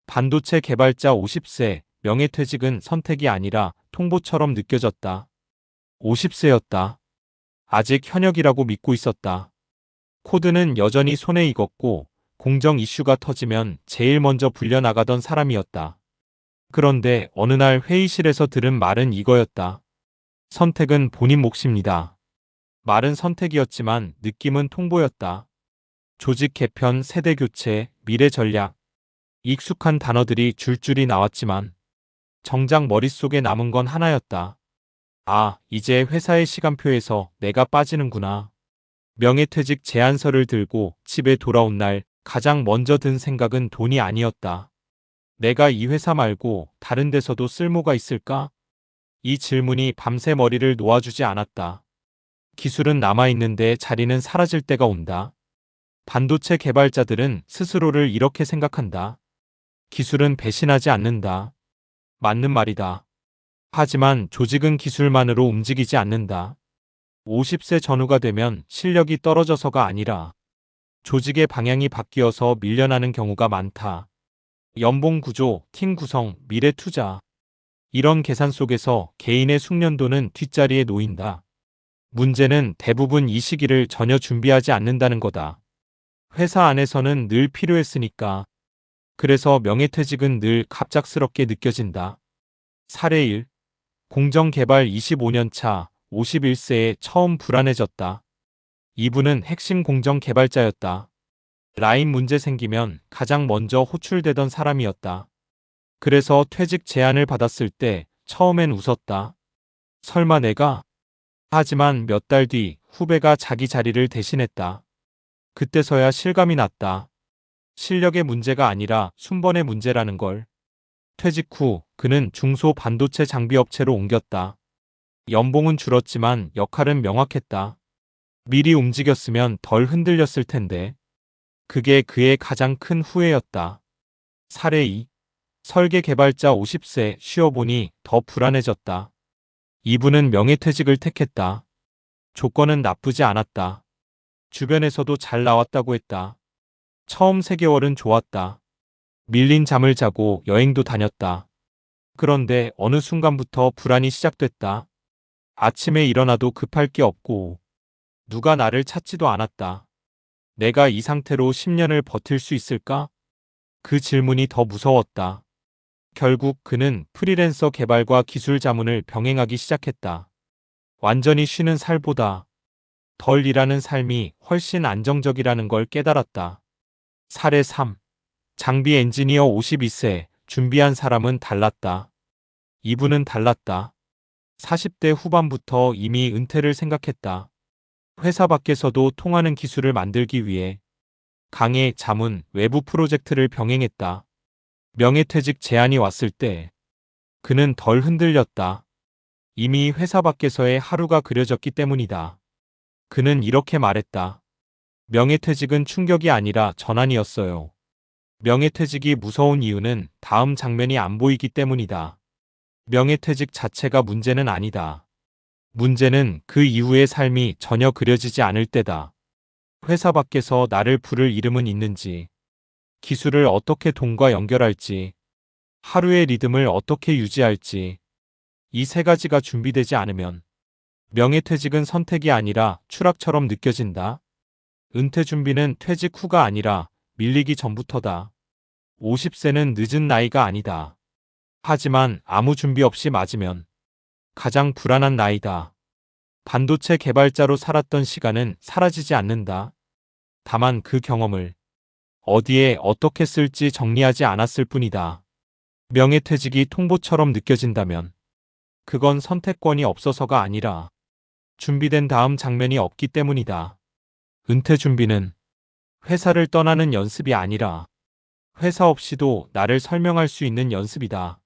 반도체 개발자 50세, 명예퇴직은 선택이 아니라 통보처럼 느껴졌다. 50세였다. 아직 현역이라고 믿고 있었다. 코드는 여전히 손에 익었고 공정 이슈가 터지면 제일 먼저 불려나가던 사람이었다. 그런데 어느 날 회의실에서 들은 말은 이거였다. 선택은 본인 몫입니다. 말은 선택이었지만 느낌은 통보였다. 조직 개편, 세대 교체, 미래 전략. 익숙한 단어들이 줄줄이 나왔지만 정작 머릿속에 남은 건 하나였다. 아, 이제 회사의 시간표에서 내가 빠지는구나. 명예퇴직 제안서를 들고 집에 돌아온 날 가장 먼저 든 생각은 돈이 아니었다. 내가 이 회사 말고 다른 데서도 쓸모가 있을까? 이 질문이 밤새 머리를 놓아주지 않았다. 기술은 남아있는데 자리는 사라질 때가 온다. 반도체 개발자들은 스스로를 이렇게 생각한다. 기술은 배신하지 않는다. 맞는 말이다. 하지만 조직은 기술만으로 움직이지 않는다. 50세 전후가 되면 실력이 떨어져서가 아니라 조직의 방향이 바뀌어서 밀려나는 경우가 많다. 연봉 구조, 팀 구성, 미래 투자. 이런 계산 속에서 개인의 숙련도는 뒷자리에 놓인다. 문제는 대부분 이 시기를 전혀 준비하지 않는다는 거다. 회사 안에서는 늘 필요했으니까. 그래서 명예퇴직은 늘 갑작스럽게 느껴진다. 사례 1. 공정개발 25년 차 51세에 처음 불안해졌다. 이분은 핵심 공정개발자였다. 라인 문제 생기면 가장 먼저 호출되던 사람이었다. 그래서 퇴직 제안을 받았을 때 처음엔 웃었다. 설마 내가? 하지만 몇 달 뒤 후배가 자기 자리를 대신했다. 그때서야 실감이 났다. 실력의 문제가 아니라 순번의 문제라는 걸. 퇴직 후 그는 중소 반도체 장비 업체로 옮겼다. 연봉은 줄었지만 역할은 명확했다. 미리 움직였으면 덜 흔들렸을 텐데. 그게 그의 가장 큰 후회였다. 사례 2. 설계 개발자 50세 쉬어보니 더 불안해졌다. 이분은 명예퇴직을 택했다. 조건은 나쁘지 않았다. 주변에서도 잘 나왔다고 했다. 처음 3개월은 좋았다. 밀린 잠을 자고 여행도 다녔다. 그런데 어느 순간부터 불안이 시작됐다. 아침에 일어나도 급할 게 없고 누가 나를 찾지도 않았다. 내가 이 상태로 10년을 버틸 수 있을까? 그 질문이 더 무서웠다. 결국 그는 프리랜서 개발과 기술 자문을 병행하기 시작했다. 완전히 쉬는 살보다 덜 일하는 삶이 훨씬 안정적이라는 걸 깨달았다. 사례 3. 장비 엔지니어 52세, 준비한 사람은 달랐다. 이분은 달랐다. 40대 후반부터 이미 은퇴를 생각했다. 회사 밖에서도 통하는 기술을 만들기 위해 강의, 자문, 외부 프로젝트를 병행했다. 명예퇴직 제안이 왔을 때 그는 덜 흔들렸다. 이미 회사 밖에서의 하루가 그려졌기 때문이다. 그는 이렇게 말했다. 명예퇴직은 충격이 아니라 전환이었어요. 명예퇴직이 무서운 이유는 다음 장면이 안 보이기 때문이다. 명예퇴직 자체가 문제는 아니다. 문제는 그 이후의 삶이 전혀 그려지지 않을 때다. 회사 밖에서 나를 부를 이름은 있는지, 기술을 어떻게 돈과 연결할지, 하루의 리듬을 어떻게 유지할지, 이 3가지가 준비되지 않으면 명예퇴직은 선택이 아니라 추락처럼 느껴진다. 은퇴 준비는 퇴직 후가 아니라 밀리기 전부터다. 50세는 늦은 나이가 아니다. 하지만 아무 준비 없이 맞으면 가장 불안한 나이다. 반도체 개발자로 살았던 시간은 사라지지 않는다. 다만 그 경험을 어디에 어떻게 쓸지 정리하지 않았을 뿐이다. 명예퇴직이 통보처럼 느껴진다면 그건 선택권이 없어서가 아니라 준비된 다음 장면이 없기 때문이다. 은퇴 준비는 회사를 떠나는 연습이 아니라 회사 없이도 나를 설명할 수 있는 연습이다.